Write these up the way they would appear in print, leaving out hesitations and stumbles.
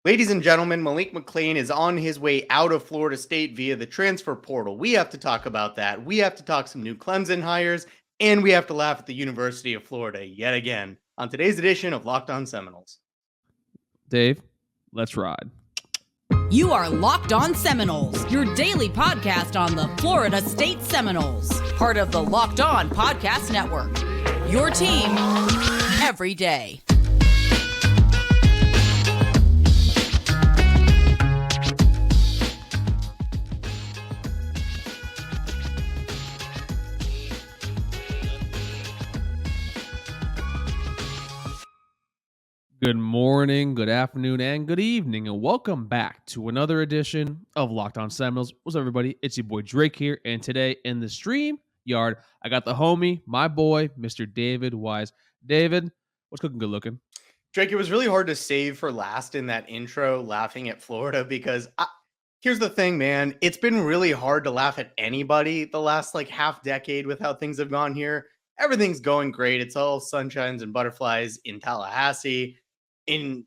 Ladies and gentlemen, Malik McClain is on his way out of Florida State via the transfer portal. We have to talk about that. We have to talk some new Clemson hires, and we have to laugh at the University of Florida yet again on today's edition of Locked On Seminoles. Dave, let's ride. You are Locked On Seminoles, your daily podcast on the Florida State Seminoles, part of the Locked On Podcast Network. Your team every day. Good morning, good afternoon, and good evening, and welcome back to another edition of Locked On Seminoles. What's up, everybody? It's your boy Drake here, and today in the stream yard, I got the homie, my boy, Mr. David Wise. David, what's cooking good looking? Drake, it was really hard to save for last in that intro, laughing at Florida, because here's the thing, man. It's been really hard to laugh at anybody the last half decade with how things have gone here. Everything's going great. It's all sunshines and butterflies in Tallahassee. In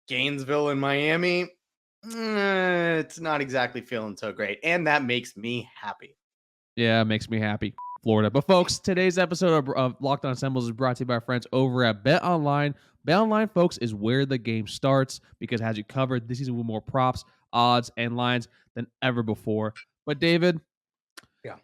Gainesville and Miami, it's not exactly feeling so great. And that makes me happy. Yeah, it makes me happy. Florida. But folks, today's episode of Locked On Seminoles is brought to you by our friends over at BetOnline. BetOnline, folks, is where the game starts because it has you covered this season with more props, odds, and lines than ever before. But David,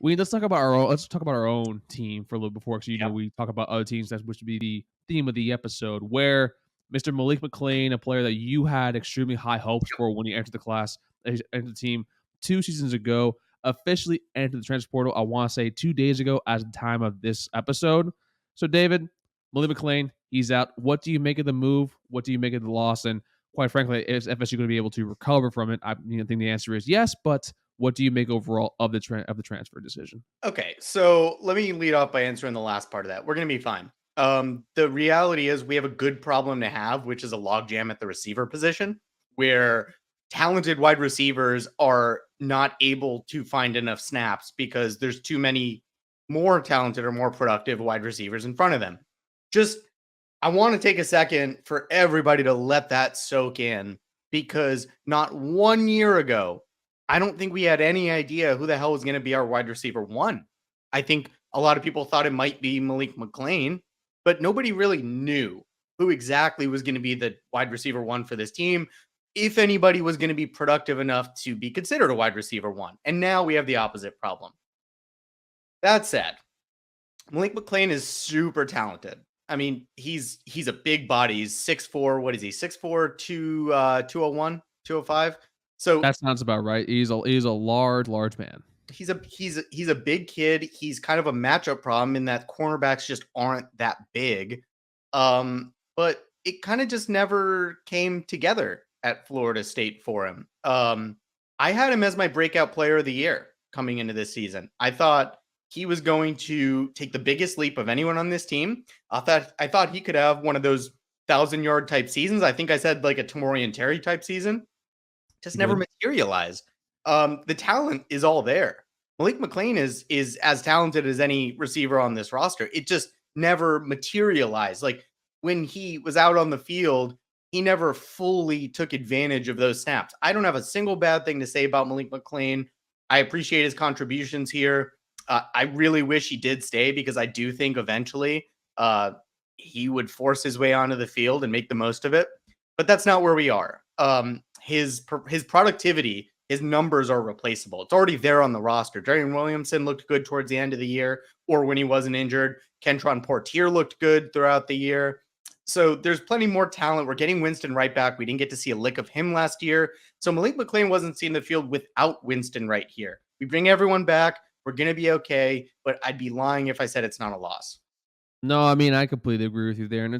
let's talk about our own team for a little before, because know we talk about other teams, which would be the theme of the episode, where Mr. Malik McClain, a player that you had extremely high hopes for when he entered the team 2 seasons ago, officially entered the transfer portal, I want to say 2 days ago at the time of this episode. So, David, Malik McClain, he's out. What do you make of the move? What do you make of the loss? And quite frankly, is FSU going to be able to recover from it? I think the answer is yes, but what do you make overall of the transfer decision? Okay, so let me lead off by answering the last part of that. We're going to be fine. The reality is we have a good problem to have, which is a logjam at the receiver position, where talented wide receivers are not able to find enough snaps because there's too many more talented or more productive wide receivers in front of them. I want to take a second for everybody to let that soak in, because not 1 year ago, I don't think we had any idea who the hell was going to be our wide receiver one. I think a lot of people thought it might be Malik McClain, but nobody really knew who exactly was going to be the wide receiver one for this team, if anybody was going to be productive enough to be considered a wide receiver one. And now we have the opposite problem. That said, Malik McClain is super talented. I mean, he's a big body. He's 6'4". What is he? 6'4", 201, 205. So that sounds about right. He's a large man. He's a big kid. He's kind of a matchup problem in that cornerbacks just aren't that big. But it kind of just never came together at Florida State for him. I had him as my breakout player of the year coming into this season. I thought he was going to take the biggest leap of anyone on this team. I thought he could have one of those 1,000-yard type seasons. I think I said like a Tamorian Terry type season. Just never materialized. The talent is all there. Malik McClain is as talented as any receiver on this roster. It just never materialized. Like when he was out on the field, he never fully took advantage of those snaps. I don't have a single bad thing to say about Malik McClain. I appreciate his contributions here. I really wish he did stay, because I do think eventually he would force his way onto the field and make the most of it. But that's not where we are. His productivity, his numbers are replaceable. It's already there on the roster. Darian Williamson looked good towards the end of the year, or when he wasn't injured. Kentron Portier looked good throughout the year. So there's plenty more talent. We're getting Winston Wright back. We didn't get to see a lick of him last year. So Malik McClain wasn't seeing the field without Winston Wright here. We bring everyone back. We're going to be okay, but I'd be lying if I said it's not a loss. No, I mean, I completely agree with you there. And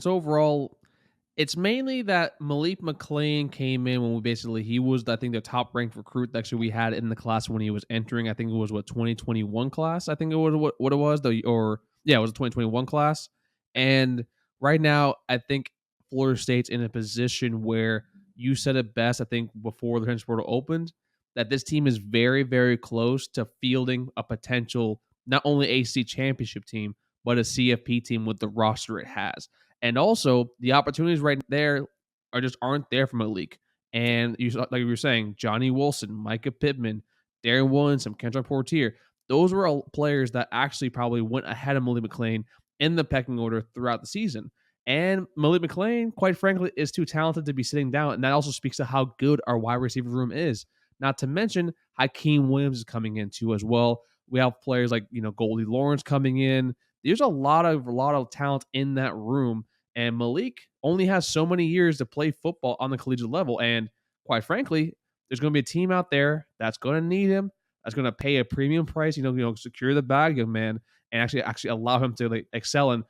it's mainly that Malik McClain came in when he was, I think, the top ranked recruit that actually we had in the class when he was entering. I think it was 2021 class. I think it was what it was, it was a 2021 class. And right now, I think Florida State's in a position where you said it best, I think, before the transfer portal opened, that this team is very, very close to fielding a potential, not only AC championship team, but a CFP team with the roster it has. And also, the opportunities right there aren't there for Malik. And like we were saying, Johnny Wilson, Mycah Pittman, Darren Williamson, Kendrick Portier, those were all players that actually probably went ahead of Malik McClain in the pecking order throughout the season. And Malik McClain, quite frankly, is too talented to be sitting down. And that also speaks to how good our wide receiver room is. Not to mention, Hakeem Williams is coming in too as well. We have players like, Goldie Lawrence coming in. There's a lot of talent in that room. And Malik only has so many years to play football on the collegiate level. And quite frankly, there's going to be a team out there that's going to need him, that's going to pay a premium price, secure the bag, young man, and actually allow him to excel. And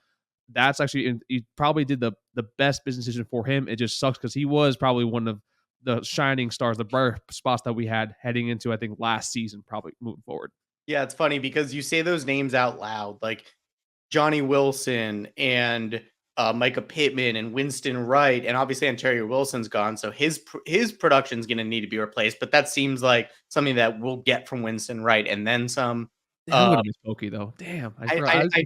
that's actually, he probably did the best business decision for him. It just sucks because he was probably one of the shining stars, the bright spots that we had heading into, I think, last season, probably moving forward. Yeah, it's funny because you say those names out loud, like Johnny Wilson and Mycah Pittman and Winston Wright, and obviously Ontario Wilson's gone, so his production is going to need to be replaced. But that seems like something that we'll get from Winston Wright, and then some. I'm going to miss Pokey though. Damn, I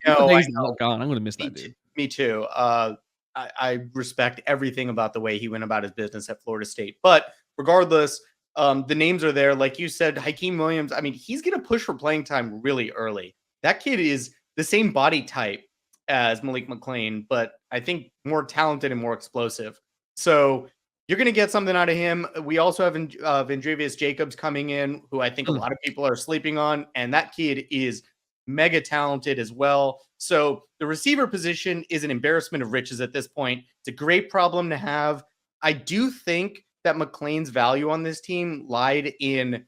know. Gone. I'm going to miss that dude. Me too. I respect everything about the way he went about his business at Florida State. But regardless, the names are there. Like you said, Hakeem Williams, I mean, he's going to push for playing time really early. That kid is the same body type as Malik McClain, but I think more talented and more explosive. So you're going to get something out of him. We also have Vendrivius Jacobs coming in, who I think a lot of people are sleeping on, and that kid is mega talented as well. So the receiver position is an embarrassment of riches at this point. It's a great problem to have. I do think that McClain's value on this team lied in,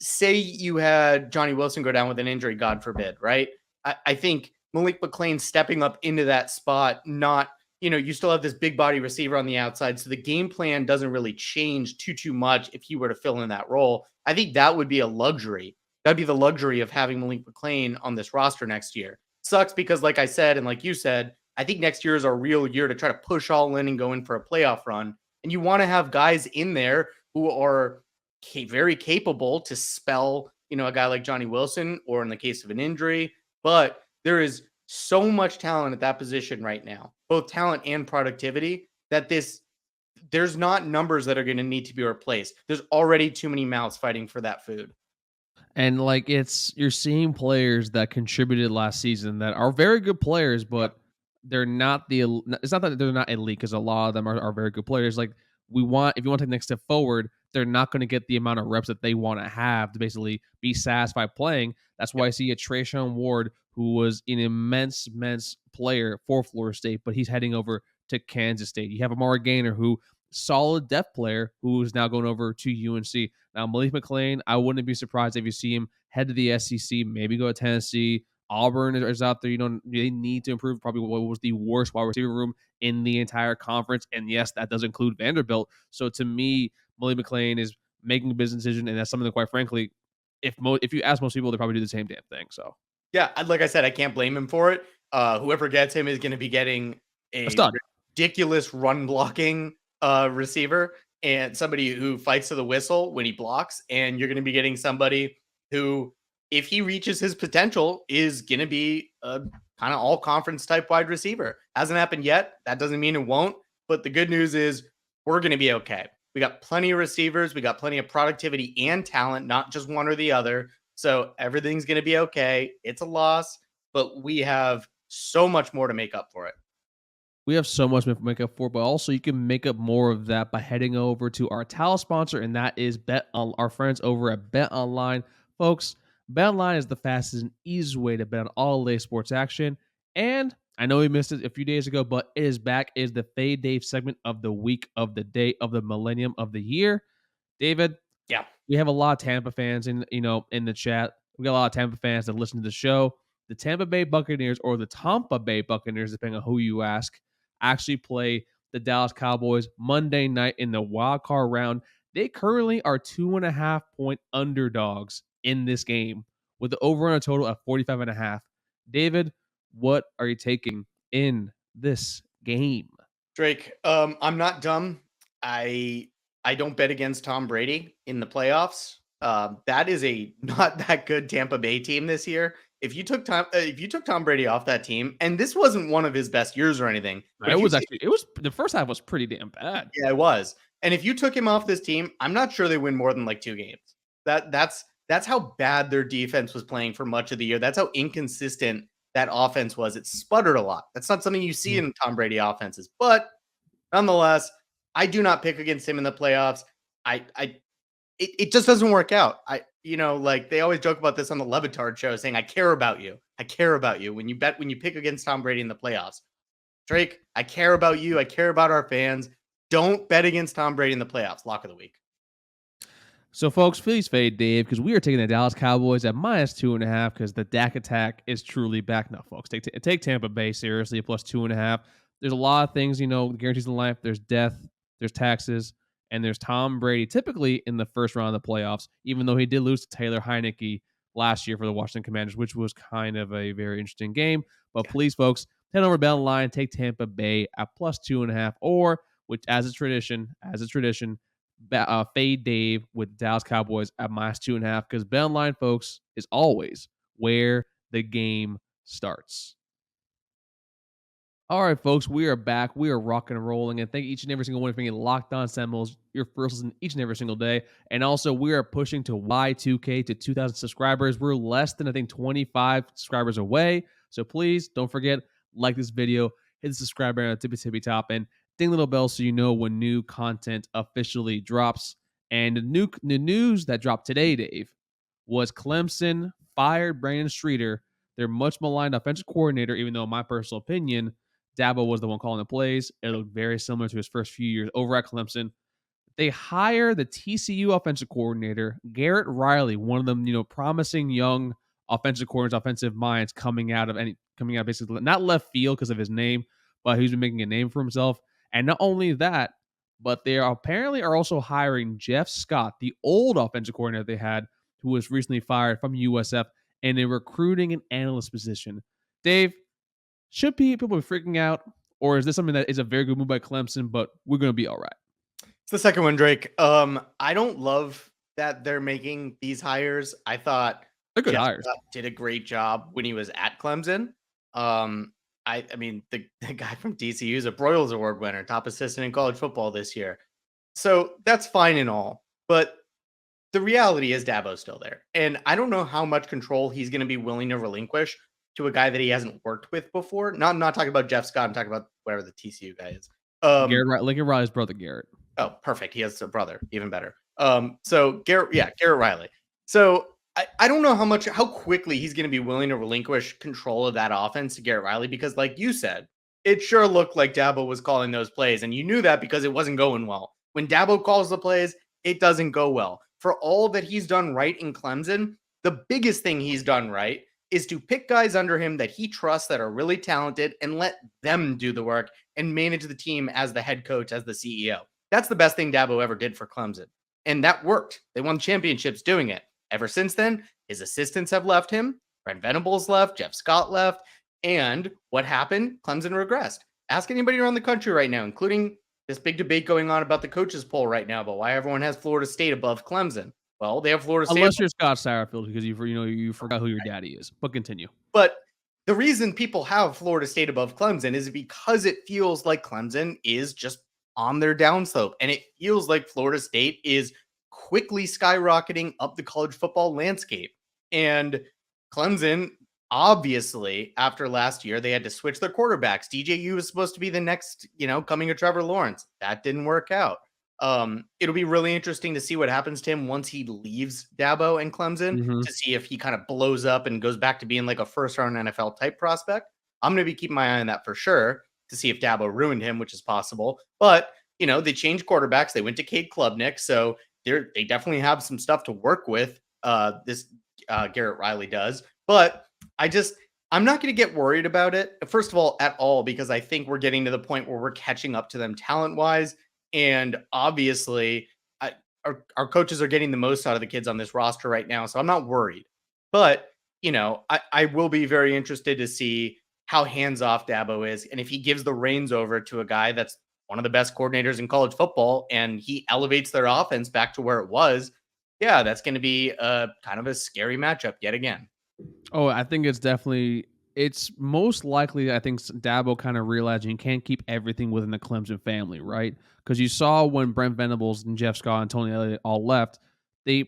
say you had Johnny Wilson go down with an injury, God forbid, right? I think Malik McClain stepping up into that spot, not, you still have this big body receiver on the outside. So the game plan doesn't really change too much if he were to fill in that role. I think that would be a luxury. That'd be the luxury of having Malik McClain on this roster next year. Sucks because, like I said, and like you said, I think next year is a real year to try to push all in and go in for a playoff run. And you want to have guys in there who are very capable to spell, a guy like Johnny Wilson, or in the case of an injury. But there is so much talent at that position right now, both talent and productivity, that there's not numbers that are going to need to be replaced. There's already too many mouths fighting for that food. And you're seeing players that contributed last season that are very good players, but they're not it's not that they're not elite, because a lot of them are very good players. If you want to take the next step forward, they're not going to get the amount of reps that they want to have to basically be satisfied playing. That's why I see a Trayshawn Ward, who was an immense player for Florida State, but he's heading over to Kansas State. You have Amari Gaynor, who solid depth player, who is now going over to UNC. Now, Malik McClain, I wouldn't be surprised if you see him head to the SEC, maybe go to Tennessee. Auburn is out there. They need to improve. Probably what was the worst wide receiver room in the entire conference. And yes, that does include Vanderbilt. So to me, Malik McClain is making a business decision, and that's something that, quite frankly, if you ask most people, they probably do the same damn thing. So yeah, like I said, I can't blame him for it. Whoever gets him is going to be getting a ridiculous run blocking receiver, and somebody who fights to the whistle when he blocks. And you're going to be getting somebody who, if he reaches his potential, is going to be a kind of all conference type wide receiver. Hasn't happened yet. That doesn't mean it won't. But the good news is we're going to be okay. We got plenty of receivers. We got plenty of productivity and talent, not just one or the other. So everything's going to be okay. It's a loss, but we have so much more to make up for it. We have so much to make up for, but also you can make up more of that by heading over to our towel sponsor, and that is our friends over at Bet Online. Folks, Bet Online is the fastest and easiest way to bet on all day sports action. And I know we missed it a few days ago, but it is back. It is the Fey Dave segment of the week, of the day, of the millennium, of the year. David, yeah, we have a lot of Tampa fans in the chat. We got a lot of Tampa fans that listen to the show. The Tampa Bay Buccaneers, or the Tampa Bay Buccaneers, depending on who you ask, actually play the Dallas Cowboys Monday night in the wild card round. They currently are 2.5-point underdogs in this game, with the over on a total of 45.5. David, what are you taking in this game? Drake, I'm not dumb. I don't bet against Tom Brady in the playoffs. That is a not that good Tampa Bay team this year. If you took Tom Brady off that team, and this wasn't one of his best years or anything, It was the first half was pretty damn bad. Yeah, it was. And if you took him off this team, I'm not sure they win more than like 2 games. That's how bad their defense was playing for much of the year. That's how inconsistent that offense was. It sputtered a lot. That's not something you see in Tom Brady offenses. But nonetheless, I do not pick against him in the playoffs. It just doesn't work out. Like they always joke about this on the Levitard show, saying, I care about you. I care about you when you pick against Tom Brady in the playoffs. Drake, I care about you. I care about our fans. Don't bet against Tom Brady in the playoffs. Lock of the week. So, folks, please fade Dave because we are taking the Dallas Cowboys at -2.5 because the Dak attack is truly back. No, folks, take Tampa Bay seriously at +2.5. There's a lot of things, guarantees in life. There's death, there's taxes, and there's Tom Brady typically in the first round of the playoffs, even though he did lose to Taylor Heineke last year for the Washington Commanders, which was kind of a very interesting game. But please, folks, head over down the line, take Tampa Bay at +2.5, or which, as a tradition, fade Dave with Dallas Cowboys at -2.5 because bet online, folks, is always where the game starts. All right, folks, we are back. We are rocking and rolling, and thank each and every single one for being Locked On Seminoles, your first listen each and every single day. And also, we are pushing to Y2K to 2,000 subscribers. We're less than, 25 subscribers away. So please don't forget, like this video, hit the subscribe button at the tippy top, and ding the little bell so you know when new content officially drops. And the news that dropped today, Dave, was Clemson fired Brandon Streeter, their much maligned offensive coordinator, even though in my personal opinion, Dabo was the one calling the plays. It looked very similar to his first few years over at Clemson. They hire the TCU offensive coordinator, Garrett Riley, one of them, promising young offensive coordinators, offensive minds coming out basically not left field because of his name, but he's been making a name for himself. And not only that, but they are also hiring Jeff Scott, the old offensive coordinator they had, who was recently fired from USF, in a recruiting and analyst position. Dave, should people be freaking out, or is this something that is a very good move by Clemson, but we're going to be all right? It's the second one, Drake. I don't love that they're making these hires. I thought they're good hires. Scott did a great job when he was at Clemson. I mean, the guy from TCU is a Broyles Award winner, top assistant in college football this year. So that's fine and all. But the reality is Dabo's still there. And I don't know how much control he's going to be willing to relinquish to a guy that he hasn't worked with before. I'm not talking about Jeff Scott. I'm talking about whatever the TCU guy is. Lincoln Riley's brother, Garrett. Oh, perfect. He has a brother. Even better. So Garrett Riley. So I don't know how quickly he's going to be willing to relinquish control of that offense to Garrett Riley, because like you said, it sure looked like Dabo was calling those plays. And you knew that because it wasn't going well. When Dabo calls the plays, it doesn't go well. For all that he's done right in Clemson, the biggest thing he's done right is to pick guys under him that he trusts that are really talented and let them do the work and manage the team as the head coach, as the CEO. That's the best thing Dabo ever did for Clemson. And that worked. They won championships doing it. Ever since then, his assistants have left him. Brent Venables left. Jeff Scott left. And what happened? Clemson regressed. Ask anybody around the country right now, including this big debate going on about the coaches poll right now about why everyone has Florida State above Clemson. Well, they have Florida State. Unless you're Scott Satterfield, because you forgot who your daddy is. But continue. But the reason people have Florida State above Clemson is because it feels like Clemson is just on their downslope. And it feels like Florida State is quickly skyrocketing up the college football landscape. And Clemson, obviously, after last year, they had to switch their quarterbacks. DJU was supposed to be the next, coming of Trevor Lawrence. That didn't work out. It'll be really interesting to see what happens to him once he leaves Dabo and Clemson, to see if he kind of blows up and goes back to being like a first-round NFL type prospect. I'm going to be keeping my eye on that for sure to see if Dabo ruined him, which is possible. But, they changed quarterbacks. They went to Cade Klubnik, so they definitely have some stuff to work with. This Garrett Riley does. But I'm not going to get worried about it, first of all, at all, because I think we're getting to the point where we're catching up to them talent-wise. And obviously, our coaches are getting the most out of the kids on this roster right now, so I'm not worried. But, I will be very interested to see how hands-off Dabo is, and if he gives the reins over to a guy that's one of the best coordinators in college football, and he elevates their offense back to where it was, yeah, that's going to be kind of a scary matchup yet again. Oh, I think it's most likely, I think Dabo kind of realizing you can't keep everything within the Clemson family, right? because you saw when Brent Venables and Jeff Scott and Tony Elliott all left, they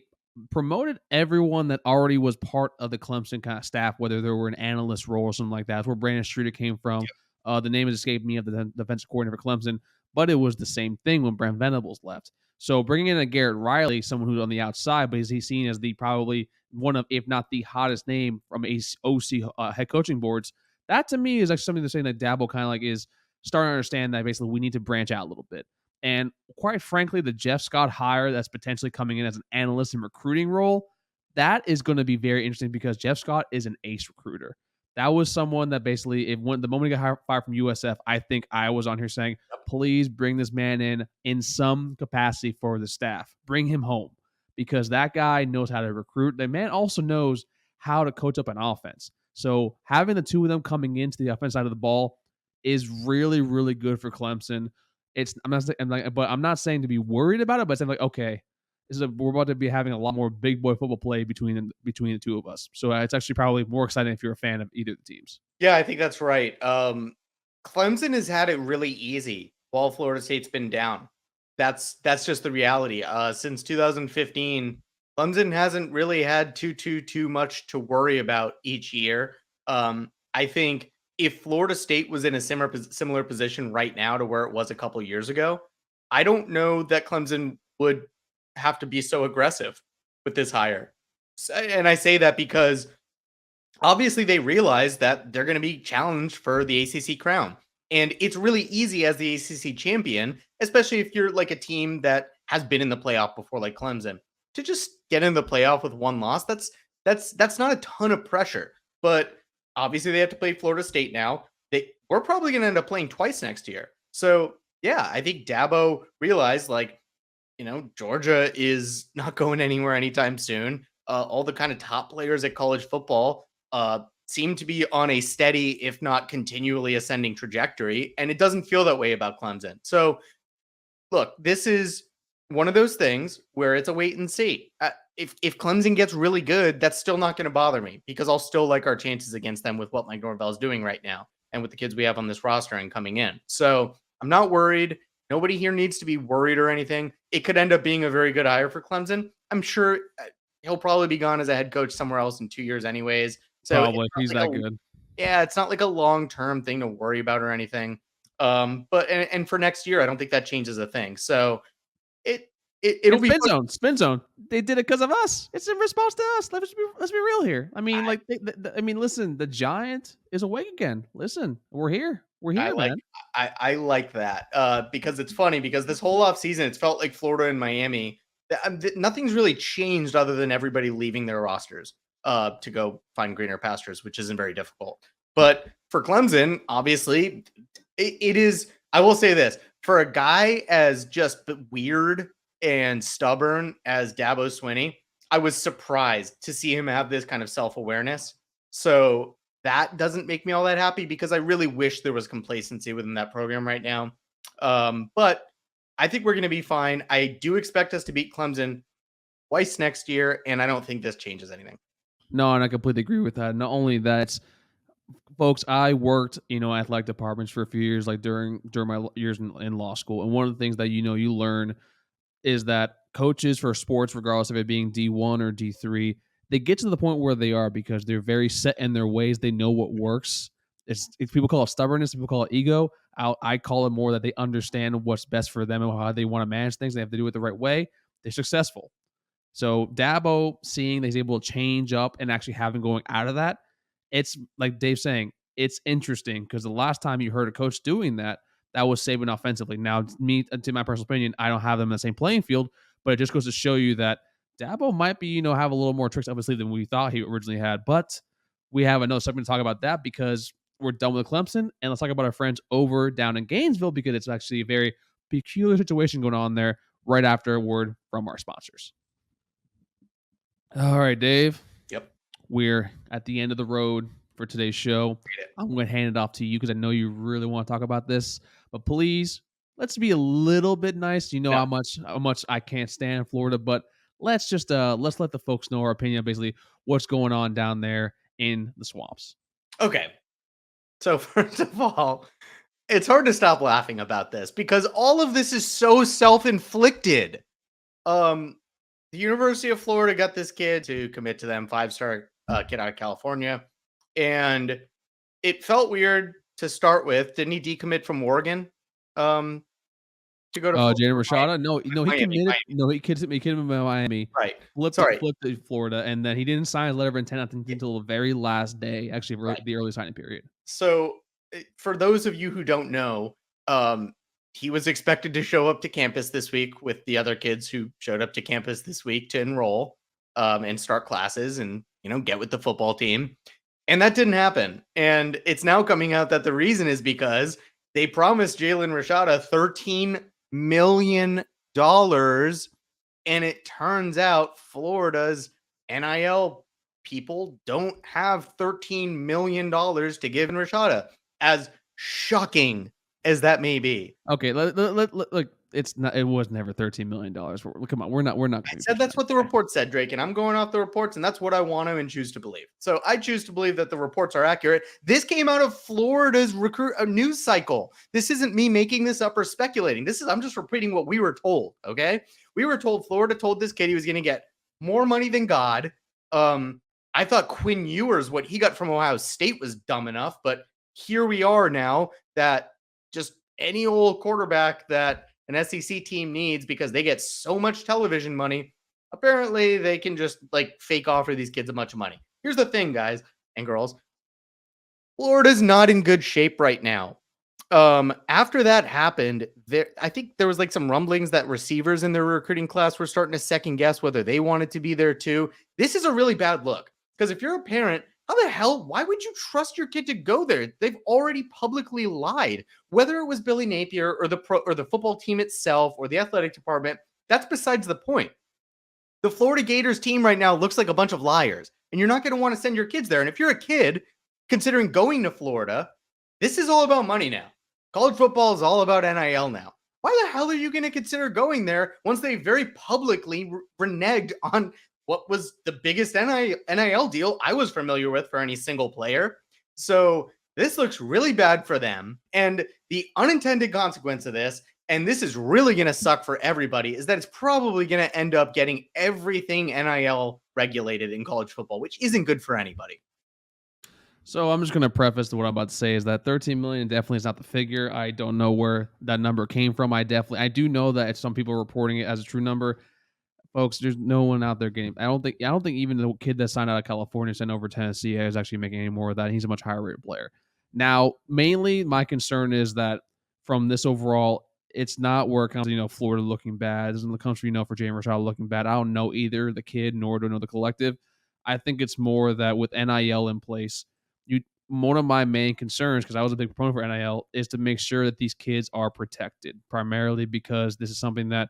promoted everyone that already was part of the Clemson kind of staff, whether they were an analyst role or something like that. That's where Brandon Streeter came from. The name has escaped me of the defensive coordinator for Clemson, but it was the same thing when Brent Venables left. So bringing in a Garrett Riley, someone who's on the outside, but he's seen as the probably one of, if not the hottest name from OC head coaching boards, that to me is like something they're saying that Dabo kind of like is starting to understand that basically we need to branch out a little bit. And quite frankly, the Jeff Scott hire that's potentially coming in as an analyst and recruiting role, that is going to be very interesting because Jeff Scott is an ace recruiter. That was someone that basically, the moment he got fired from USF, I think I was on here saying, please bring this man in some capacity for the staff. Bring him home because that guy knows how to recruit. The man also knows how to coach up an offense. So having the two of them coming into the offense side of the ball is really, really good for Clemson. I'm not saying to be worried about it, but saying like, okay, we're about to be having a lot more big boy football play between the two of us. So it's actually probably more exciting if you're a fan of either of the teams. Yeah, I think that's right. Clemson has had it really easy while Florida State's been down. That's just the reality. Since 2015, Clemson hasn't really had too much to worry about each year. I think if Florida State was in a similar position right now to where it was a couple years ago, I don't know that Clemson would have to be so aggressive with this hire. And I say that because obviously they realize that they're going to be challenged for the ACC crown. And it's really easy as the ACC champion, especially if you're like a team that has been in the playoff before, like Clemson, to just get in the playoff with one loss. That's not a ton of pressure. But obviously they have to play Florida State now. We're probably going to end up playing twice next year. So yeah, I think Dabo realized Georgia is not going anywhere anytime soon. All the kind of top players at college football seem to be on a steady, if not continually ascending trajectory. And it doesn't feel that way about Clemson. So look, this is one of those things where it's a wait and see. If Clemson gets really good, that's still not going to bother me because I'll still like our chances against them with what Mike Norvell is doing right now and with the kids we have on this roster and coming in. So I'm not worried. Nobody here needs to be worried or anything. It could end up being a very good hire for Clemson. I'm sure he'll probably be gone as a head coach somewhere else in 2 years anyways. So probably he's that good. Yeah, it's not like a long-term thing to worry about or anything. But for next year, I don't think that changes a thing. So it'll be spin zone. They did it because of us. It's in response to us. Let's be real here. I mean, listen, the Giant is awake again. Listen, we're here. We're here, man. I like that because it's funny because this whole off season, it's felt like Florida and Miami. Nothing's really changed other than everybody leaving their rosters to go find greener pastures, which isn't very difficult. But for Clemson, obviously, it is. I will say this for a guy as just weird and stubborn as Dabo Swinney, I was surprised to see him have this kind of self-awareness. So that doesn't make me all that happy because I really wish there was complacency within that program right now. But I think we're going to be fine. I do expect us to beat Clemson twice next year, and I don't think this changes anything. No, and I completely agree with that. Not only that, folks, I worked, athletic departments for a few years, like during my years in law school. And one of the things that, you learn is that coaches for sports, regardless of it being D1 or D3, they get to the point where they are because they're very set in their ways. They know what works. It's people call it stubbornness. People call it ego. I call it more that they understand what's best for them and how they want to manage things. They have to do it the right way. They're successful. So Dabo seeing that he's able to change up and actually having going out of that, it's like Dave's saying, it's interesting because the last time you heard a coach doing that, that was Saban offensively. Now, to my personal opinion, I don't have them in the same playing field, but it just goes to show you that Dabo might be, have a little more tricks up his sleeve than we thought he originally had. But we have another segment to talk about that because we're done with Clemson. And let's talk about our friends down in Gainesville because it's actually a very peculiar situation going on there right after a word from our sponsors. All right, Dave. Yep. We're at the end of the road for today's show. I'm going to hand it off to you because I know you really want to talk about this. But please, let's be a little bit nice. How much I can't stand Florida, but let's just let's let the folks know our opinion of basically what's going on down there in the swamps. Okay. So first of all, It's hard to stop laughing about this because all of this is so self-inflicted. The University of Florida got this kid to commit to them, 5-star kid out of California, and it felt weird to start with. Didn't he decommit from Oregon? To go to Jaden Rashada? No, he Miami, committed. Miami. No, he committed in Miami. Right. Flipped to Florida, and then he didn't sign a letter of intent until the very last day, actually, the early signing period. So, for those of you who don't know, he was expected to show up to campus this week with the other kids who showed up to campus this week to enroll and start classes and, get with the football team. And that didn't happen. And it's now coming out that the reason is because they promised Jaden Rashada $13 million. And it turns out Florida's NIL people don't have $13 million to give in Rashada. As shocking as that may be. Okay, look, it's not. It was never $13 million. Come on, we're not. I said that's what the report said, Drake, and I'm going off the reports, and that's what I want to and choose to believe. So I choose to believe that the reports are accurate. This came out of Florida's news cycle. This isn't me making this up or speculating. I'm just repeating what we were told. Okay, we were told Florida told this kid he was going to get more money than God. I thought Quinn Ewers, what he got from Ohio State, was dumb enough, but here we are now that just any old quarterback that an SEC team needs because they get so much television money, apparently they can just fake offer these kids a bunch of money. Here's the thing, guys and girls. Florida's not in good shape right now. After that happened, I think there was some rumblings that receivers in their recruiting class were starting to second guess whether they wanted to be there too. This is a really bad look because if you're a parent, why would you trust your kid to go there? They've already publicly lied. Whether it was Billy Napier or the football team itself or the athletic department, that's besides the point. The Florida Gators team right now looks like a bunch of liars, and you're not going to want to send your kids there. And if you're a kid considering going to Florida, this is all about money now. College football is all about NIL now. Why the hell are you going to consider going there once they very publicly reneged on what was the biggest NIL deal I was familiar with for any single player? So this looks really bad for them. And the unintended consequence of this, and this is really going to suck for everybody, is that it's probably going to end up getting everything NIL regulated in college football, which isn't good for anybody. So I'm just going to preface what I'm about to say is that 13 million definitely is not the figure. I don't know where that number came from. I do know that some people are reporting it as a true number. Folks, there's no one out there getting. I don't think even the kid that signed out of California sent over Tennessee is actually making any more of that. He's a much higher rated player. Now, mainly my concern is that from this overall, it's not where it comes to, Florida looking bad. Doesn't comes for Jaden Rashada looking bad. I don't know either the kid nor do I know the collective. I think it's more that with NIL in place, one of my main concerns, because I was a big proponent for NIL, is to make sure that these kids are protected, primarily because this is something that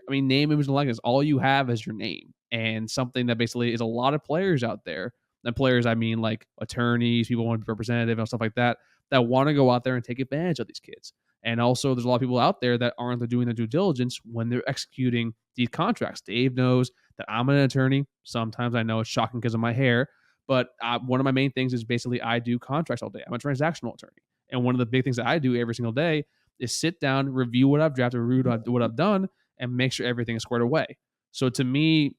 name, image, and likeness. All you have is your name, and something that basically is a lot of players out there. And players, like attorneys, people want to be representative and stuff like that want to go out there and take advantage of these kids. And also, there's a lot of people out there that aren't doing their due diligence when they're executing these contracts. Dave knows that I'm an attorney. Sometimes I know it's shocking because of my hair, but one of my main things is basically I do contracts all day. I'm a transactional attorney. And one of the big things that I do every single day is sit down, review what I've drafted, review what I've done, and make sure everything is squared away. So to me,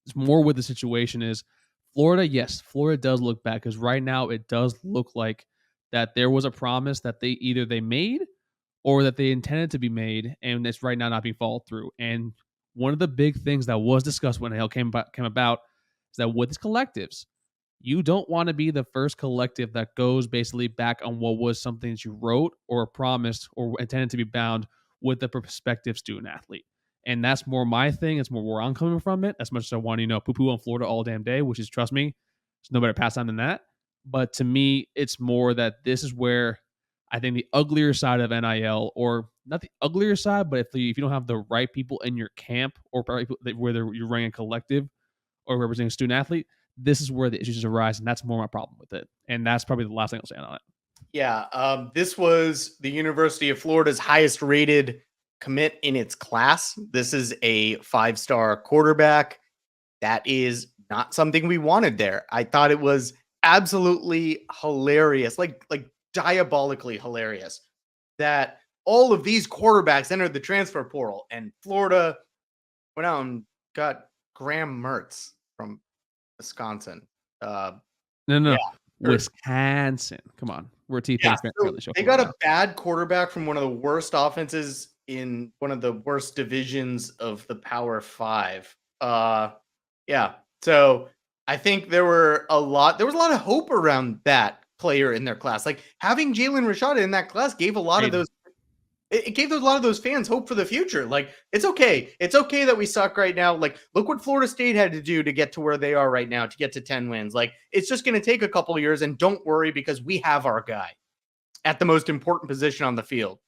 it's more with the situation is Florida. Yes, Florida does look bad because right now it does look like that there was a promise that they made or that they intended to be made, and it's right now not being followed through. And one of the big things that was discussed when NIL came about is that with these collectives, you don't want to be the first collective that goes basically back on what was something that you wrote or promised or intended to be bound with the prospective student athlete. And that's more my thing. It's more where I'm coming from it. As much as I want to, poo-poo on Florida all damn day, which is, trust me, there's no better pastime than that. But to me, it's more that this is where I think the uglier side of NIL, or not the uglier side, but if you don't have the right people in your camp, or whether you're running a collective or representing a student athlete, this is where the issues arise, and that's more my problem with it. And that's probably the last thing I'll say on it. Yeah, this was the University of Florida's highest rated commit in its class. This is a 5-star quarterback. That is not something we wanted there. I thought it was absolutely hilarious. Like diabolically hilarious that all of these quarterbacks entered the transfer portal, and Florida went out and got Graham Mertz from Wisconsin. No. Yeah. Wisconsin. Come on. We're a T-Thing friendly show. They got a bad quarterback from one of the worst offenses in one of the worst divisions of the Power 5. Yeah. So I think there was a lot of hope around that player in their class. Like having Jaden Rashada in that class gave a lot of those. It gave a lot of those fans hope for the future. Like, it's okay. It's okay that we suck right now. Like, look what Florida State had to do to get to where they are right now, to get to 10 wins. Like, it's just going to take a couple of years, and don't worry because we have our guy at the most important position on the field.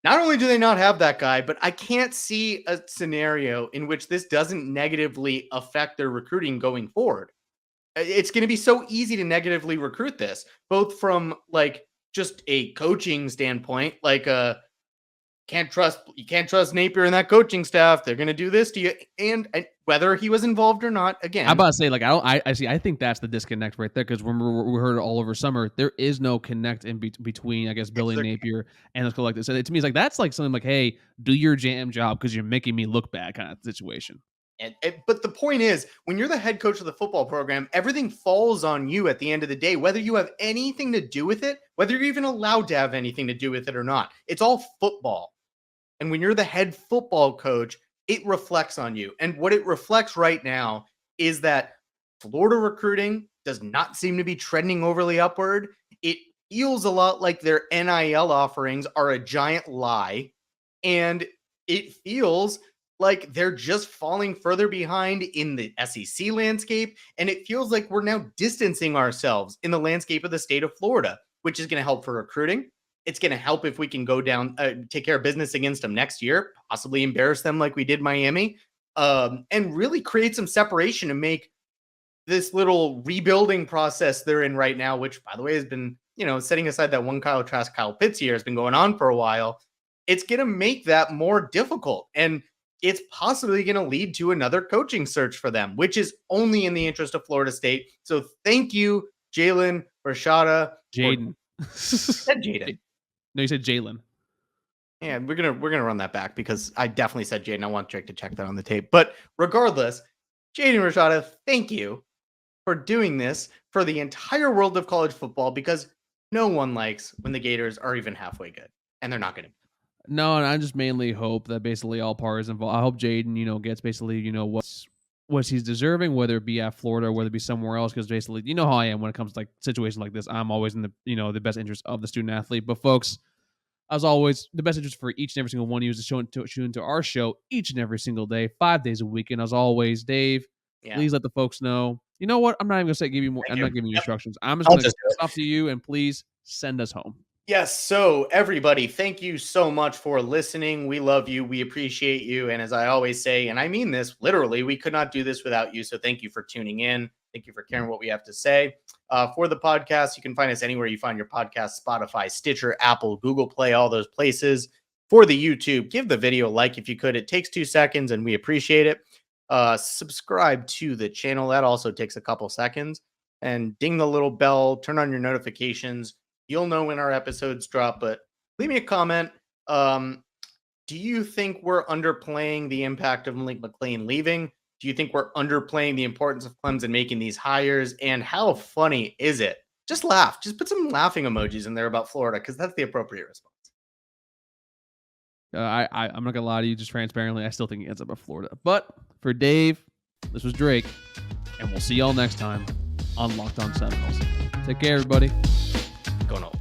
Not only do they not have that guy, but I can't see a scenario in which this doesn't negatively affect their recruiting going forward. It's going to be so easy to negatively recruit this, both from like just a coaching standpoint, like you can't trust Napier and that coaching staff. They're going to do this to you, and whether he was involved or not. Again, I'm about to say, like, I think that's the disconnect right there, because remember we heard it all over summer. There is no connect in between, I guess, Billy Napier and let's go like this. So to me, it's like that's like something like, hey, do your jam job because you're making me look bad kind of situation. But the point is, when you're the head coach of the football program, everything falls on you at the end of the day, whether you have anything to do with it, whether you're even allowed to have anything to do with it or not. It's all football. And when you're the head football coach, it reflects on you. And what it reflects right now is that Florida recruiting does not seem to be trending overly upward. It feels a lot like their NIL offerings are a giant lie. And it feels like they're just falling further behind in the SEC landscape. And it feels like we're now distancing ourselves in the landscape of the state of Florida, which is going to help for recruiting. It's going to help if we can go down, take care of business against them next year, possibly embarrass them like we did Miami, and really create some separation and make this little rebuilding process they're in right now, which, by the way, has been, setting aside that one Kyle Trask, Kyle Pitts year has been going on for a while. It's going to make that more difficult. And it's possibly going to lead to another coaching search for them, which is only in the interest of Florida State. So thank you, Jaden Rashada. Jaden. Said Jaden. No, you said Jalen. Yeah, we're gonna run that back because I definitely said Jaden. I want Jake to check that on the tape. But regardless, Jaden Rashada, thank you for doing this for the entire world of college football, because no one likes when the Gators are even halfway good, and they're not going to. No, and I just mainly hope that basically all parties involved. I hope Jaden, gets basically, what he's deserving, whether it be at Florida or whether it be somewhere else, because basically, you know how I am when it comes to like situations like this. I'm always in the, the best interest of the student athlete. But folks, as always, the best interest for each and every single one of you is to tune into our show each and every single day, 5 days a week. And as always, Dave, please let the folks know. You know what? I'm not even going to give you more. I'm not giving you instructions. I'm just going to send off to you, and please send us home. Yes. So everybody, thank you so much for listening. We love you. We appreciate you. And as I always say, and I mean this literally, we could not do this without you. So thank you for tuning in. Thank you for caring what we have to say. For the podcast, you can find us anywhere you find your podcast: Spotify, Stitcher, Apple, Google Play, all those places. For the YouTube, give the video a like if you could. It takes 2 seconds and we appreciate it. Subscribe to the channel. That also takes a couple seconds. And ding the little bell, turn on your notifications. You'll know when our episodes drop, but leave me a comment. Do you think we're underplaying the impact of Malik McClain leaving? Do you think we're underplaying the importance of Clemson making these hires? And how funny is it? Just laugh. Just put some laughing emojis in there about Florida, because that's the appropriate response. I'm not going to lie to you, just transparently, I still think he ends up at Florida. But for Dave, this was Drake, and we'll see y'all next time on Locked On Seminoles. Take care, everybody. Going on.